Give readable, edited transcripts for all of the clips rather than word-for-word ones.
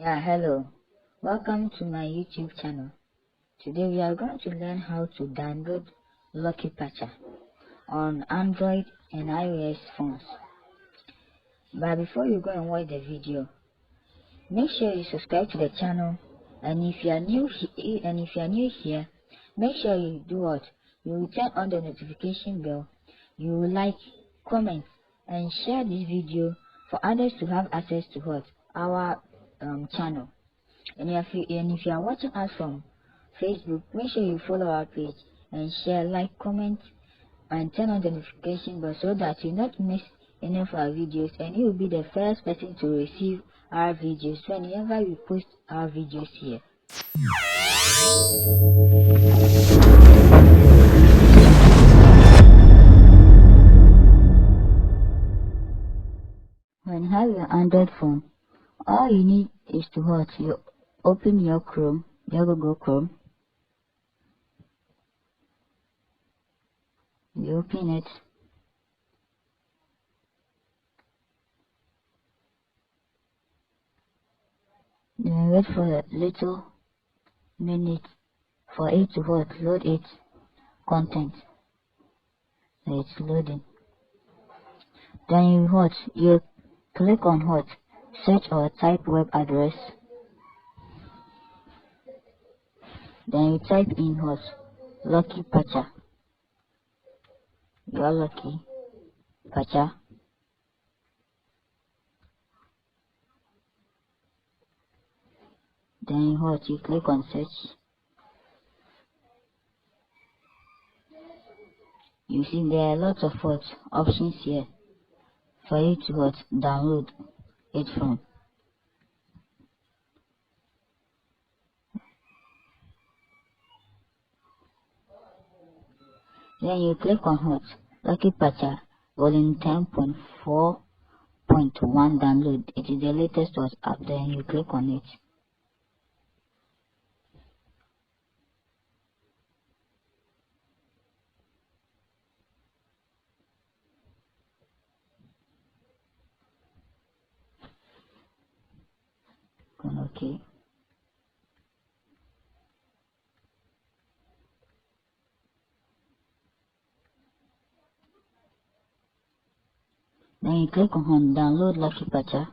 Hello. Welcome to my YouTube channel. Today we are going to learn how to download Lucky Patcher on Android and iOS phones. But before you go and watch the video, make sure you subscribe to the channel, and if you are new here, make sure you do what? You will turn on the notification bell, you will like, comment, and share this video for others to have access to what? Our channel. And if you are watching us from Facebook, make sure you follow our page and share, like, comment, and turn on the notification bell so that you not miss any of our videos, and you will be the first person to receive our videos whenever we post our videos here. When you have your Android phone, all you need is to what? You open your Chrome, your Google Chrome. You open it. Then wait for a little minute for it to what? Load its content. So it's loading. Then you what? You click on what? Search or type web address. Then you type in what? Lucky Patcher. Your Lucky Patcher. Then what? You click on search. You see there are lots of what? Options here for you to what? Download it from. Then you click on what? Lucky Patcher volume 10.4.1 download. It is the latest was up there, and you click on it. Okay. Then you click on download Lucky Patcher.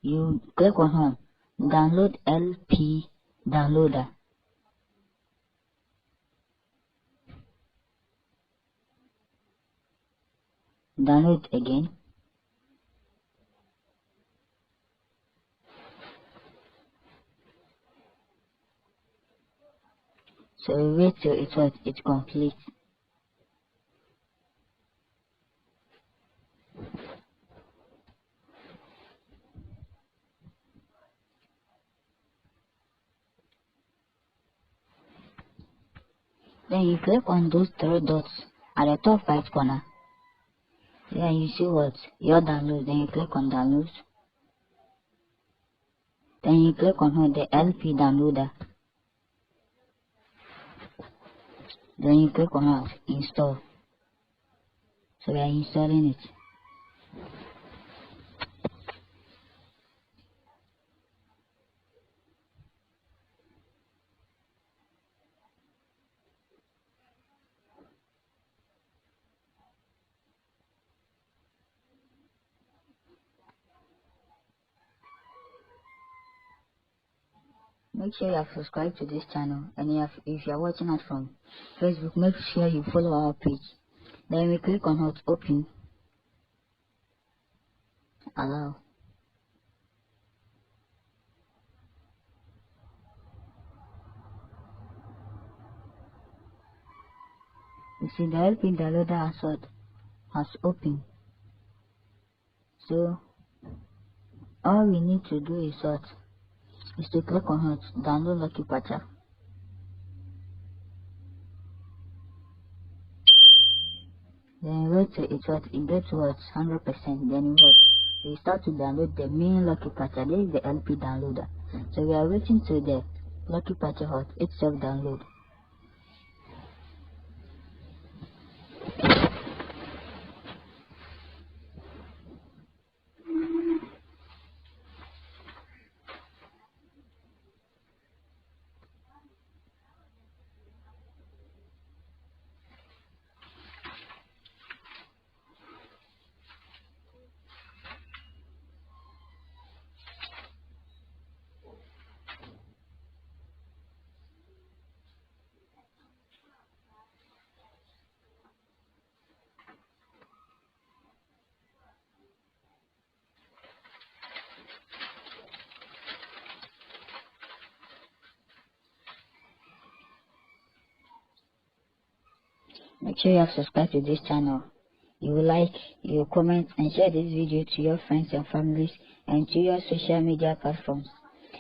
You click on download LP downloader. Download again. So we wait till it completes. Then you click on those three dots at the top right corner. Then you see what? Your download. Then you click on download. Then you click on the LP downloader. Then you click on install. So we are installing it. Make sure you have subscribed to this channel, and if you are watching us from Facebook, make sure you follow our page. Then we click on open, allow. You see the LP downloader has opened. So all we need to do is to click on download Lucky Patcher. Then wait till it gets 100%. Then we start to download the main Lucky Patcher. This is the LP downloader. So we are waiting till the Lucky Patcher itself download. Make sure you have subscribed to this channel. You will like, you will comment and share this video to your friends and families and to your social media platforms.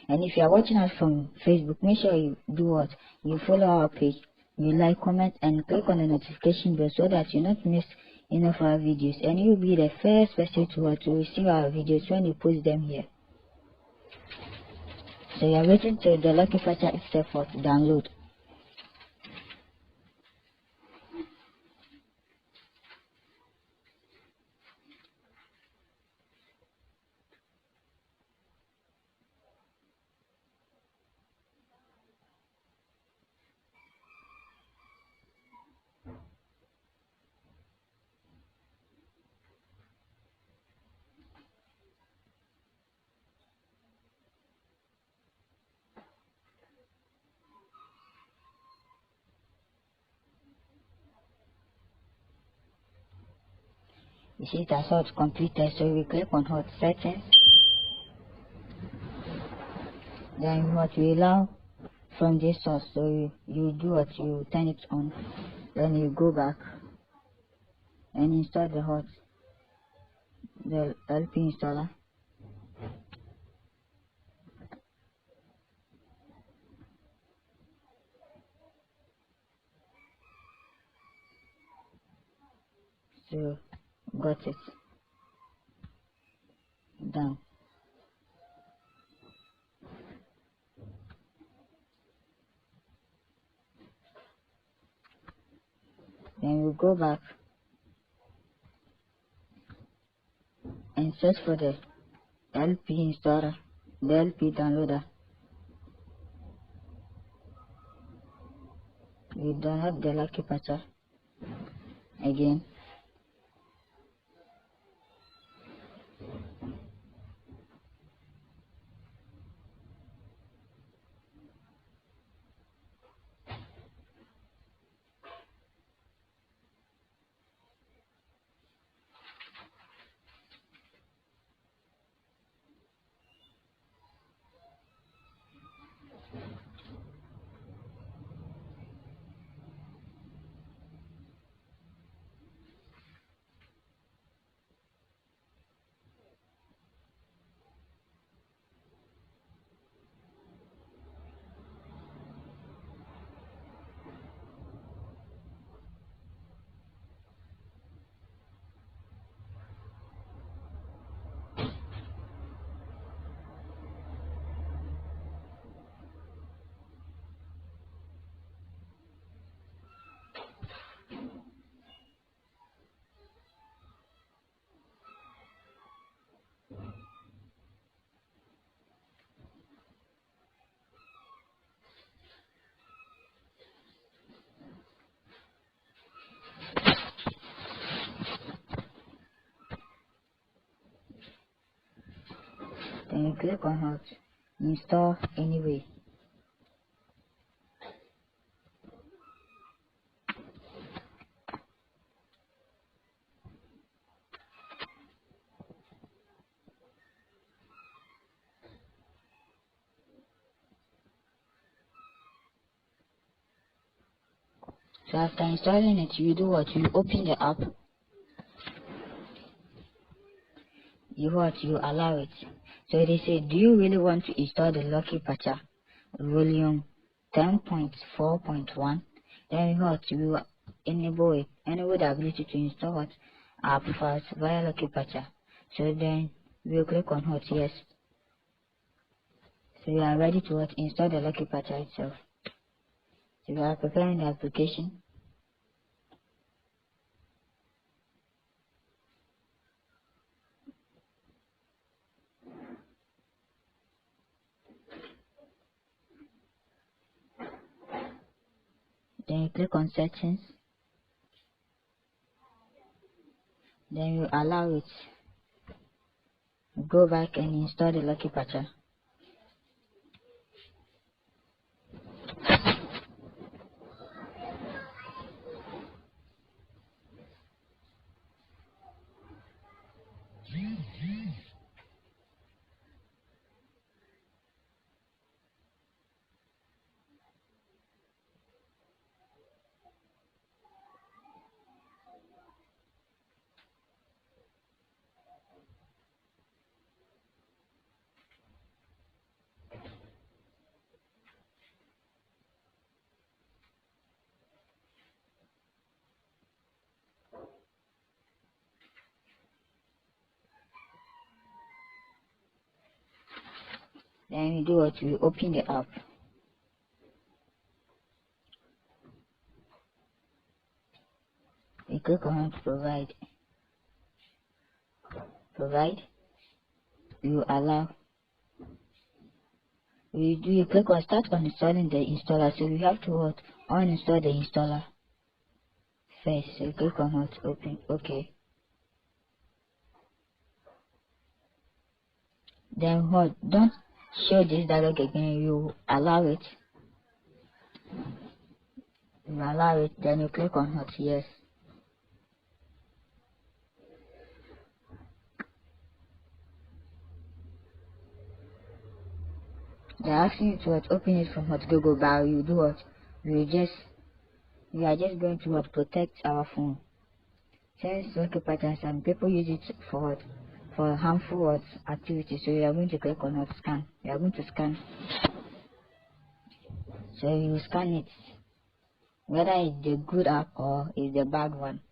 And if you are watching us from Facebook, make sure you do what? You follow our page, you like, comment and click on the notification bell so that you not miss any of our videos, and you will be the first person to receive our videos when we post them here. So you are waiting till the Lucky Patcher itself for to download. You see that's how it's completed, so we click on hot settings. Then what we allow from this source, so you do what, you turn it on, then you go back and install the LP installer. So got it done. Then we go back and search for the LP installer, the LP downloader. We download the Lucky Patcher again. Then you click on hot, install anyway. So after installing it, you do what? You open the app. You allow it. So they say, do you really want to install the Lucky Patcher volume 10.4.1? Then you enable it, enable the ability to install what? App files via Lucky Patcher. So then we'll click on hot yes. So you are ready to what? Install the Lucky Patcher itself. So you are preparing the application. Then you click on settings. Then you allow it. Go back and install the Lucky Patcher. Then we do what? We open the app. We click on provide. You allow. You click on start on installing the installer. So you have to what? Uninstall the installer first. So you click on what? Open. Okay. Then what? Don't show this dialog again. You allow it. You allow it. Then you click on what? Yes. They're asking you to what? Open it from what? Google Bar. You do what? We are just going to what? Protect our phone. Since Lucky Pacha, some people use it for what? For harmful what? Activities. So you are going to click on what? Scan. You are going to scan. So you scan it. Whether it's the good app or it's the bad one.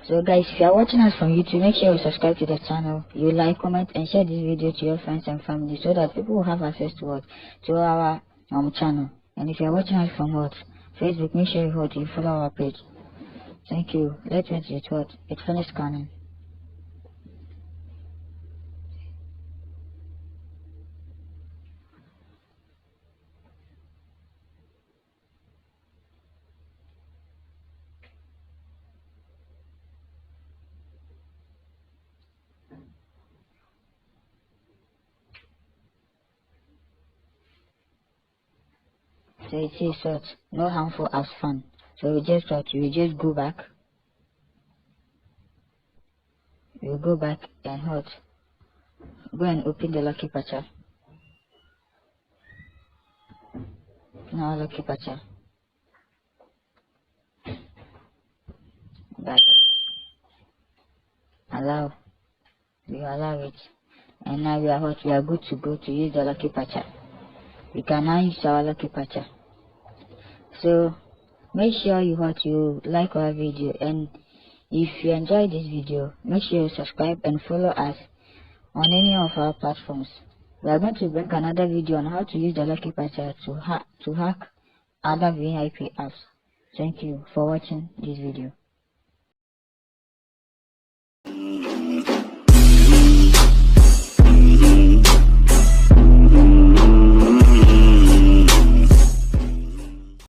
So guys, if you are watching us from YouTube, make sure you subscribe to the channel, you like, comment and share this video to your friends and family so that people will have access to what? To our channel. And if you are watching us from what? Facebook, make sure you follow our page. Thank you. Let's wait it what? It finished scanning. So it says what? No harmful as fun. So we just go back. You go back and what? Go and open the Lucky Pacha. Now Lucky Pacha. Back. Allow. We allow it. And now we are what? We are good to go to use the Lucky Pacha. We can now use our Lucky Pacha. So make sure you like our video, and if you enjoyed this video, make sure you subscribe and follow us on any of our platforms. We are going to bring another video on how to use the Lucky Pacha to hack other VIP apps. Thank you for watching this video.